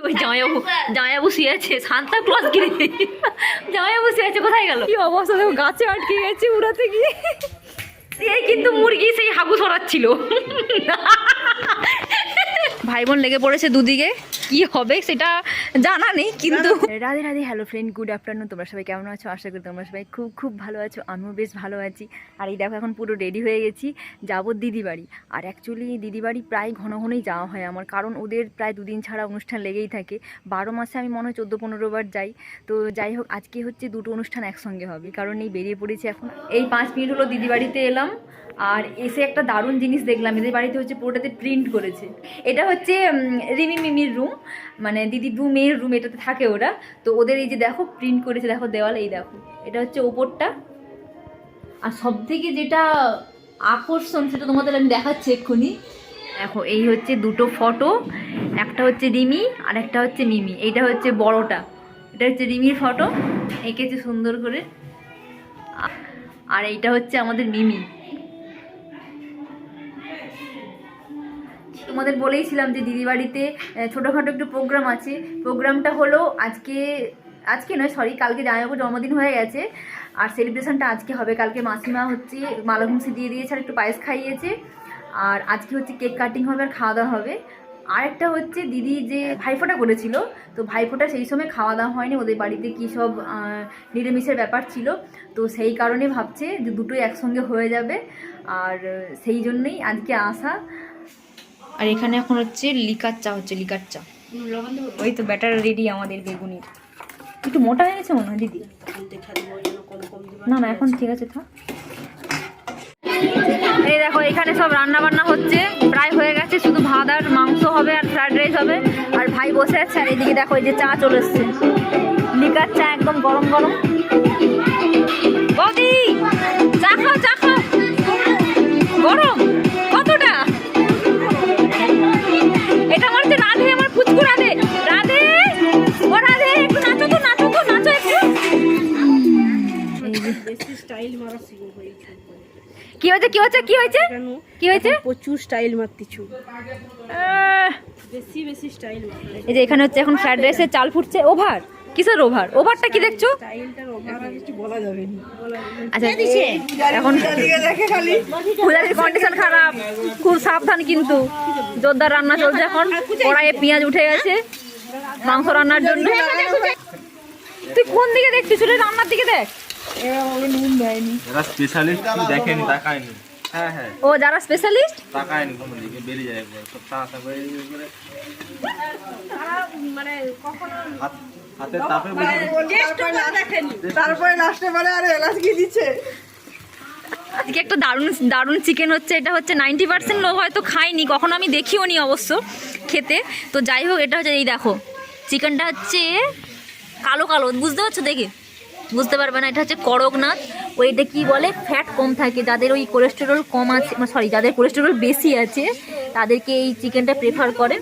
ওই জামাইবাবু শুয়েছে, Santa Claus গিরে জামাইবাবু শুয়েছে, কোথায় গেল? কি অবস্থা দেখো, গাছে আটকে গেছে উড়াতে গিয়ে। এই কিন্তু মুরগি সেই হাগু সরাচ্ছিল। ভাই বোন লেগে পড়েছে দুদিকে, কি হবে সেটা জানা নেই কিন্তু। Radhe Radhe, hello friend, good afternoon. তোমরা সবাই কেমন আছো? আশা করি তোমরা সবাই খুব খুব ভালো আছো, আমিও বেশ ভালো আছি। আর এই দেখো এখন পুরো রেডি হয়ে গেছি, যাবো দিদি বাড়ি। আর অ্যাকচুয়ালি দিদি বাড়ি প্রায় ঘন ঘনই যাওয়া হয় আমার, কারণ ওদের প্রায় দুদিন ছাড়া অনুষ্ঠান লেগেই থাকে। 12 মাসে আমি মনে হয় 14-15 বার যাই। তো যাই হোক, আজকে হচ্ছে দুটো অনুষ্ঠান একসঙ্গে হবে, কারণ এই বেরিয়ে পড়েছি এখন। এই 5 মিনিট হলো দিদি বাড়িতে এলাম, আর এসে একটা দারুণ জিনিস দেখলাম। এদের বাড়িতে হচ্ছে পুরোটাতে প্রিন্ট করেছে। এটা হচ্ছে রিমি মিমির রুম, মানে দিদি 2 মেয়ের রুম, এটাতে থাকে ওরা। তো ওদের এই যে দেখো প্রিন্ট করেছে, দেখো দেওয়ালে, এই দেখো এটা হচ্ছে ওপরটা। আর সব থেকে যেটা আকর্ষণ সেটা তোমাদের আমি দেখাচ্ছি এক্ষুনি। দেখো এই হচ্ছে দুটো ফটো, একটা হচ্ছে রিমি আর একটা হচ্ছে মিমি। এইটা হচ্ছে বড়টা, এটা হচ্ছে রিমির ফটো, এঁকেছে সুন্দর করে। আর এইটা হচ্ছে আমাদের মিমি। তোমাদের বলেইছিলাম যে দিদি বাড়িতে ছোটোখাটো একটু প্রোগ্রাম আছে। প্রোগ্রামটা হলো আজকে নয়, সরি, কালকে জামাইবাবুর জন্মদিন হয়ে গেছে, আর সেলিব্রেশনটা আজকে হবে। কালকে মাসিমা হচ্ছে মালাঘুমসি দিয়ে দিয়েছে আর একটু পায়েস খাইয়েছে। আর আজকে হচ্ছে কেক কাটিং হবে আর খাওয়া দাওয়া হবে। আরেকটা হচ্ছে দিদি যে ভাইফোঁটা করেছিল, তো ভাইফোঁটা সেই সময় খাওয়া দাওয়া হয়নি, ওদের বাড়িতে কী সব নিরামিষের ব্যাপার ছিল। তো সেই কারণে ভাবছে যে দুটোই একসঙ্গে হয়ে যাবে, আর সেই জন্যই আজকে আসা। আর এখানে এখন হচ্ছে লিকার চা হচ্ছে, লিকার চা। ওই তো ব্যাটার রেডি আমাদের বেগুনির। একটু মোটা হয়ে গেছে মনে হয় দিদি। না না, এখন ঠিক আছে, থাক। এই দেখো এখানে সব রান্না বান্না হচ্ছে, প্রায় হয়ে গেছে, শুধু ভাত আর মাংস হবে আর ফ্রাইড রাইস হবে। আর ভাই বসে আছে, আর এইদিকে দেখো এই যে চা চলে এসছে, লিকার চা, একদম গরম গরম। বৌদি চা খাও, চা খাও, গরম কতটা। এটা আমার হচ্ছে রাধে, আমার পুচকু রাধে। রাধে, ও রাধে, একটু নাচো তো, নাচো তো, নাচো একটু। বেশি স্টাইল মারা শুরু হয়েছে। কি হয়েছে, কি হয়েছে, কি হয়েছে, কি হয়েছে? প্রচুর স্টাইল মারতিছু, বেশি বেশি স্টাইল মারতে। এই যে এখানে হচ্ছে এখন ফ্রাইড রাইসের চাল ফুটছে। ওভার কিসের ওভার? ওভারটা কি দেখছো? স্টাইলটার ওভার আর কিছু বলা যাবে না। আচ্ছা এখন পূজারির কন্ডিশন খারাপ, খুব সাবধান কিন্তু। জোরদার রান্না চলছে এখন, কড়াইয়ে পেঁয়াজ উঠে গেছে মাংস রান্নার জন্য। তুই কোন দিকে দেখছিস? চলে রান্নার দিকে দেখ। নুন দেয়নি, যারা স্পেশালিস্ট দেখেনি, তাকায়নি। হ্যাঁ হ্যাঁ, ও যারা স্পেশালিস্ট তাকায়নি কোনো দিকে, বেরিয়ে যায় একবার সব তাড়া করে মানে কখনো হাতের তাপে দেখেনি, তারপরে লাস্টে বলে আরে এলাচ কি দিচ্ছে। আজকে একটা দারুণ চিকেন হচ্ছে। এটা হচ্ছে 90% লোক হয়তো খায়নি, কখনো আমি দেখিও নি অবশ্য খেতে। তো যাই হোক, এটা হচ্ছে এই দেখো চিকেনটা হচ্ছে কালো কালো, বুঝতে পারছো? দেখে বুঝতে পারবে না, এটা হচ্ছে করকনাথ। ওইটা কি বলে, ফ্যাট কম থাকে, যাদের ওই কোলেস্টেরল কম আছে, সরি যাদের কোলেস্টেরল বেশি আছে তাদেরকে এই চিকেনটা প্রেফার করে।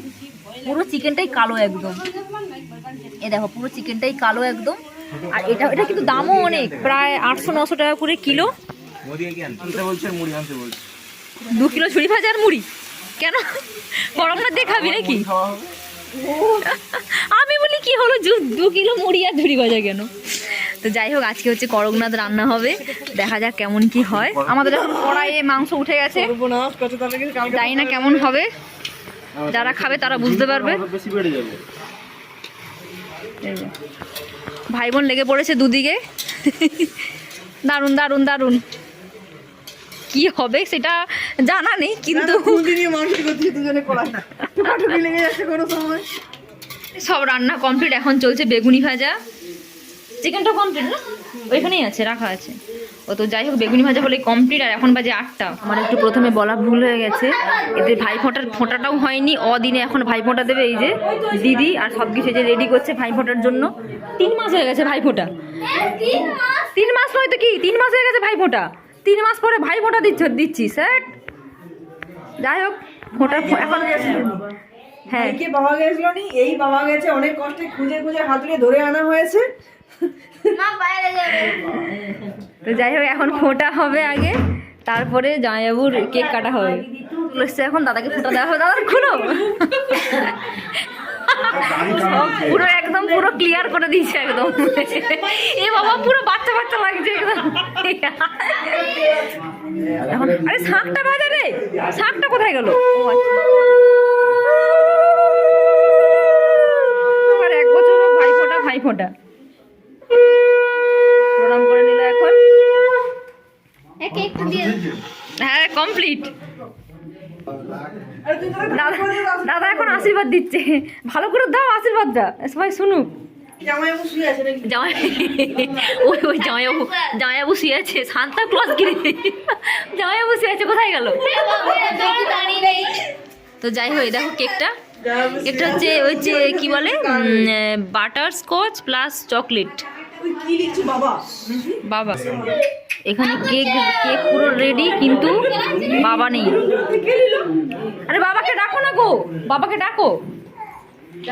পুরো চিকেনটাই কালো একদম, এ দেখো পুরো চিকেনটাই কালো একদম। আর এটা কিন্তু দামও অনেক, প্রায় 800-900 টাকা করে কিলো। 2 কিলো ঝুড়ি ভাজা আর মুড়ি কেন? করকনাথ দিয়ে খাবি নাকি? আমি বলি কি হলো, 2 কিলো মুড়ি আর ঝুড়ি ভাজা কেন? তো যাই হোক, আজকে হচ্ছে করকনাথ রান্না হবে, দেখা যাক কেমন কি হয়। আমাদের এখন কড়াইয়ে মাংস উঠে গেছে, জানি না কেমন হবে, যারা খাবে তারা বুঝতে পারবে। ভাই বোন লেগে পড়েছে দুদিকে, দারুণ দারুণ দারুণ। কি হবে সেটা জানা নেই কিন্তু সব রান্না কমপ্লিট, এখন চলছে বেগুনি ভাজা। চিকেনটা কমপ্লিট না, ওইখানেই আছে, রাখা আছে। ও তো যাই হোক, বেগুনি ভাজা হলে কমপ্লিট। আর এখন বাজে 8টা। আমার একটু প্রথমে বলা ভুল হয়ে গেছে, এদের ফোঁটাটাও হয়নি অদিনে, এখন ভাইফোঁটা দেবে এই যে দিদি। আর সব কিছু যে রেডি করছে ভাইফোঁটার জন্য। 3 মাস হয়ে গেছে ভাইফোঁটা, 3 মাস নয় তো কি, 3 মাস হয়ে গেছে ভাইফোঁটা। 3 মাস পরে ভাইফোঁটা দিচ্ছি স্যার। যাই হোক, ফোঁটা এখন হ্যাঁ বাবা গেছিল নি, এই বাবা গেছে, অনেক কষ্টে খুঁজে খুঁজে হাতুড়ে ধরে আনা হয়েছে। তো যাই হোক, এখন ফোঁটা হবে আগে, তারপরে জামাইবাবুর কেক কাটা হবে। এখন দাদাকে ফোঁটা দেওয়া হবে। দাদা খুলো, পুরো একদম পুরো ক্লিয়ার করে দিয়েছে একদম। এ বাবা পুরো বাচ্চা বাচ্চা লাগছে একদম। এখন আরে শাঁখটা বাজে রে, শাঁখটা কোথায় গেল? আর 1 বছর ভাইফোঁটা প্রণাম করে নিল এখন। হ্যাঁ কমপ্লিট। দাদা এখন আশীর্বাদ দিচ্ছে, ভালো করে দাও আশীর্বাদটা, সবাই শুনুক। জামাইবাবু শুয়ে আছে নাকি? ওই জামাইবাবু শুয়ে আছে, সান্তা ক্লজ গিরে জামাইবাবু শুয়ে আছে, কোথায় গেল? তো যাই হোক, দেখো কেকটা হচ্ছে ওই যে কি বলে বাটার স্কচ প্লাস চকলেট। তুই কি লিখছিস বাবা? বাবা এখানে কেক পুরো রেডি, কিন্তু বাবা নেই। আরে বাবাকে ডাকো না গো, বাবাকে ডাকো।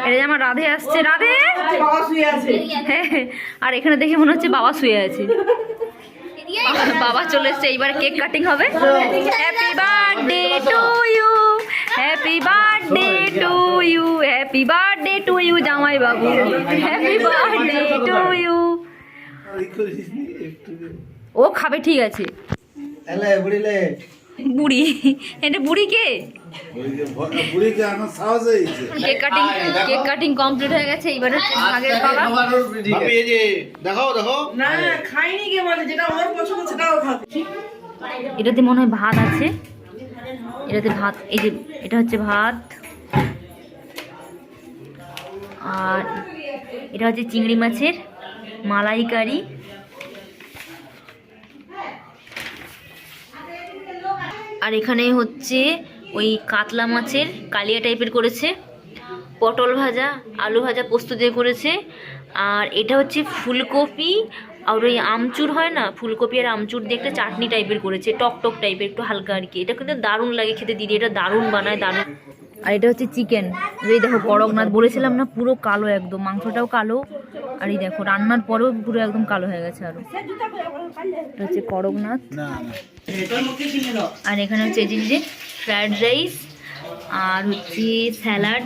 এটা আমার রাধে আসছে, রাধে। বাবা শুয়ে আছে। হ্যাঁ, আর এখানে দেখে মনে হচ্ছে বাবা শুয়ে আছে। বাবা চলে এসছে, এইবার কেক কাটিং হবে। Happy birthday to you, happy birthday to you, happy birthday to you জামাই বাবু, হ্যাপি বার্থডে টু ইউ। ও খাবে, ঠিক আছে। বুড়ি, এটা বুড়ি কে? কেক কাটিং কমপ্লিট হয়ে গেছে, এবারে ভাগের পালা। না খাইনি কে বলে, যেটা আমার পছন্দ সেটাও খাবে। এটাতে মনে হয় ভাত আছে, এটাতে ভাত, এই যে এটা হচ্ছে ভাত, আর এটা হচ্ছে চিংড়ি মাছের মালাইকারি, আর এখানে হচ্ছে ওই কাতলা মাছের কালিয়া টাইপের করেছে, পটল ভাজা, আলু ভাজা পোস্ত দিয়ে করেছে, আর এটা হচ্ছে ফুলকপি আর ওই আমচুর হয় না, ফুলকপি আর আমচুর দিয়ে একটা চাটনি টাইপের করেছে, টক টাইপের, একটু হালকা আর কি। এটা কিন্তু দারুণ লাগে খেতে, দিদি এটা দারুণ বানায়, দারুণ। আর এটা হচ্ছে চিকেন, এই দেখো কড়কনাথ, বলেছিলাম না পুরো কালো একদম, মাংসটাও কালো, আর এই দেখো রান্নার পরেও পুরো একদম কালো হয়ে গেছে। আরও এটা হচ্ছে কড়কনাথ, আর এখানে হচ্ছে এই যে ফ্রায়েড রাইস, আর হচ্ছে স্যালাড।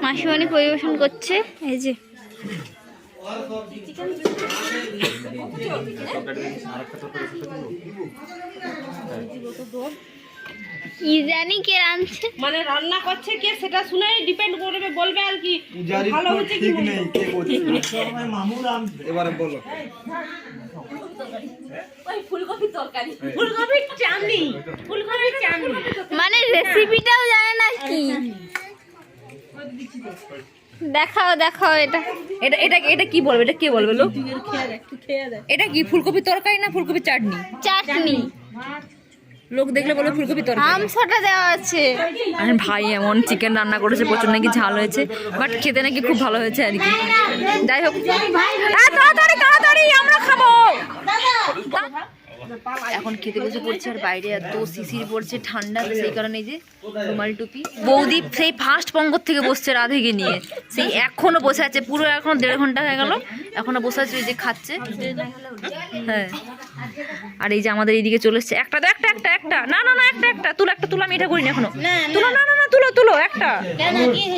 মাসিমণি পরিবেশন করছে, এই যে কি জানি কে রাঁধছে, মানে রান্না করছে কে সেটা শুনে ডিপেন্ড করবে, বলবে আর কি ভালো হচ্ছে কি এবারে বলো। ফুলকপির তরকারি, ফুলকপির চাটনি, ফুলকপির চাটনি। মানে রেসিপিটাও জানে না কি। দেখাও দেখাও এটা এটা এটা এটা কি বলবে, এটা কে বলবে লোক? এটা কি ফুলকপির তরকারি না ফুলকপির চাটনি? চাটনি, লোক দেখলে বলে ফুলকপি তরকারি। আমসটা দেওয়া আছে। আর ভাই এমন চিকেন রান্না করেছে, প্রচুর নাকি ঝাল হয়েছে, বাট খেতে নাকি খুব ভালো হয়েছে আর কি। যাই হোক, তাড়াতাড়ি তাড়াতাড়ি আমরা খাবো। এখন খেতে বসে পড়ছে, আর বাইরে এত শিশির পড়ছে, ঠান্ডা, সেই কারণে এই যে রুমাল টুপি। বৌদি সেই ফার্স্ট পঙ্গর থেকে বসছে রাধেকে নিয়ে, সেই এখনো বসে আছে, পুরো এখনো 1.5 ঘন্টা হয়ে গেল, এখনো বসে আছে, ওই যে খাচ্ছে। হ্যাঁ, আর এই যে আমাদের এইদিকে চলে এসছে, একটা না না না একটা তুলো, আমি এটা করিনি এখনো, তুলো না না না তুলো একটা।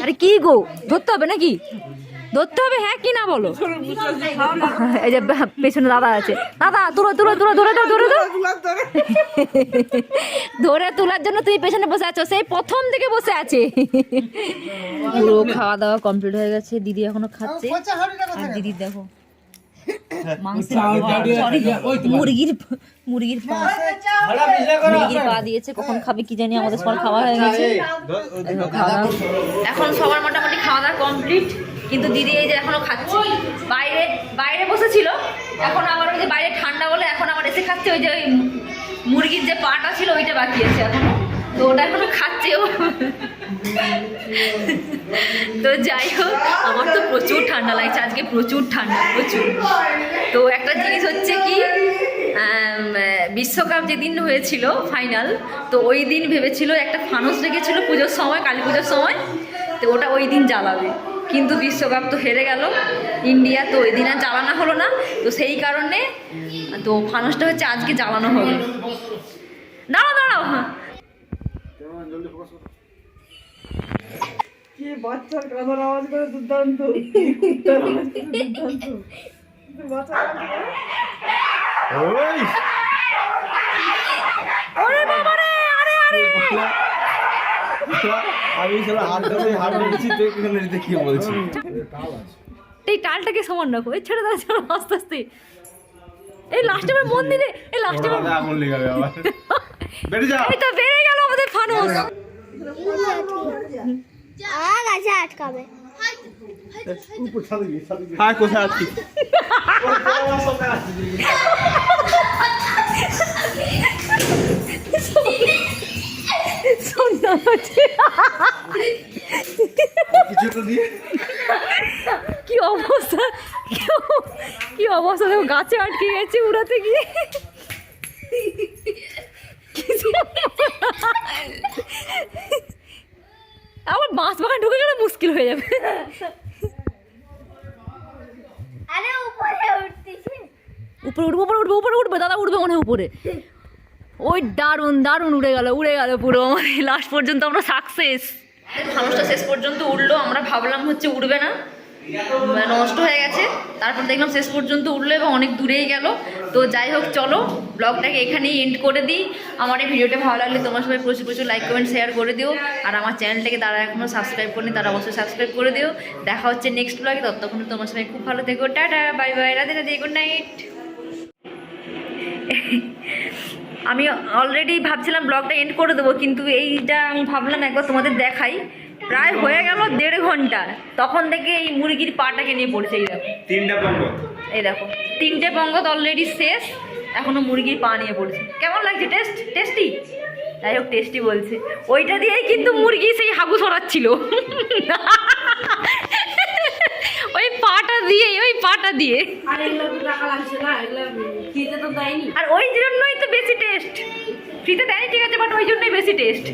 আরে কি গো, ধরতে হবে নাকি? ধরতে হবে, হ্যাঁ কি না বলো? এই যে পেছনে দাদা আছে, দাদা তুলো ধরে তোলার জন্য তুই পেছনে বসে আছো, সেই প্রথম থেকে বসে আছে। পুরো খাওয়া দাওয়া কমপ্লিট হয়ে গেছে, দিদি এখনো খাচ্ছে। আর দিদি দেখো মুরগির পা দিয়েছে, কখন খাবে কি জানি, আমাদের সবার খাওয়া হয়ে গেছে। এখন সবার মোটামুটি খাওয়া দাওয়া কমপ্লিট, কিন্তু দিদি এই যে এখনো খাচ্ছে, বাইরে বসেছিল, এখন আবার ওই যে বাইরে ঠান্ডা বলে এখন আবার এসে খাচ্ছে। ওই যে ওই মুরগির যে পাটা ছিল ওইটা বাকি আছে এখনো, তো ওটা এখনো খাচ্ছে ও। তো যাই হোক, আমার তো প্রচুর ঠান্ডা লাগছে আজকে, প্রচুর ঠান্ডা, প্রচুর। তো একটা জিনিস হচ্ছে কি, বিশ্বকাপ যেদিন হয়েছিল ফাইনাল, তো ওই দিন ভেবেছিল একটা ফানুস রেখেছিল পুজোর সময়, কালী পুজোর সময়, তো ওটা ওই দিন জ্বালাবে, কিন্তু বিশ্বকাপ তো হেরে গেল ইন্ডিয়া, তো ওই দিন আর জ্বালানো হলো না। তো সেই কারণে তো ফানুসটা হচ্ছে আজকে জ্বালানো হবে। দাঁড়াও কি বাচ্চার কাঁদার আওয়াজ করে দুর্দান্ত কুত্তার আওয়াজ করে দুর্দান্ত তুই বাচ্চা ওই ওরে বাবা রে, আরে আরে আমি শালা হাত ধরে হাত ধরেছি তুই এখানে দেখি বলছি এই টালটাকে সমান রাখো, এই ছেড়ে দাও ছেড়ে দাও, আস্তে আস্তে। এই লাস্টে আমার মন দিলে, এই লাস্টে ওরা আগুন লেগে যাবে আবার বেরিয়ে যা এই তো বেড়ে গেল আমাদের ফানুস। গাছে আটকাবে। হ্যাঁ কোথায় আছি সন্ধ্যা হচ্ছে। কিছু তো দিয়ে কি অবস্থা, কি অবস্থা দেখো, গাছে আটকে গেছে উড়াতে গিয়ে। আবার বাঁশ বাগান ঢুকে গেলে মুশকিল হয়ে যাবে। আরে উপরে উঠতেছে। উপরে উঠবো, উপরে উঠবো, উপরে উঠবে, দাদা উঠবে মনে হয় উপরে। ওই দারুণ দারুণ উড়ে গেল পুরো। লাস্ট পর্যন্ত আমরা সাকসেস। মানুষটা শেষ পর্যন্ত উঠলো, আমরা ভাবলাম হচ্ছে উঠবে না, নষ্ট হয়ে গেছে, তারপর দেখলাম শেষ পর্যন্ত উঠলো এবং অনেক দূরেই গেল। তো যাই হোক, চলো ব্লগটাকে এখানেই এন্ড করে দিই। আমার এই ভিডিওটা ভালো লাগলে তোমরা সবাই প্রচুর প্রচুর লাইক কমেন্ট শেয়ার করে দিও। আর আমার চ্যানেলটাকে তারা এখনও সাবস্ক্রাইব করেনি, তারা অবশ্যই সাবস্ক্রাইব করে দিও। দেখা হচ্ছে নেক্সট ব্লগে, ততক্ষণ তোমার সবাই খুব ভালো থেকো। Tata, bye bye, Radhe Radhe, good night. আমি অলরেডি ভাবছিলাম ব্লগটা এন্ড করে দেবো, কিন্তু এইটা আমি ভাবলাম একবার তোমাদের দেখাই। প্রায় হয়ে গেল 1.5 ঘন্টা, তখন থেকে এই মুরগির পাটাকে নিয়ে পড়ছে। এই দেখো, তিনটা পঙ্গ এই দেখো 3টে পঙ্গত অলরেডি শেষ, এখনো মুরগির পা নিয়ে পড়ছে। কেমন লাগছে? টেস্টি? যাই হোক, টেস্টি বলছে। ওইটা দিয়েই কিন্তু মুরগি সেই হাগু সরাচ্ছিল। ওই পাটা দিয়ে আর এগুলো তো টাকা লাগছে না, এগুলো ফ্রিতে তো দেয়নি। আর ওই জন্যই তো বেশি টেস্ট। ফ্রিতে দেয়নি ঠিক আছে, বাট ওই জন্যই বেশি টেস্ট।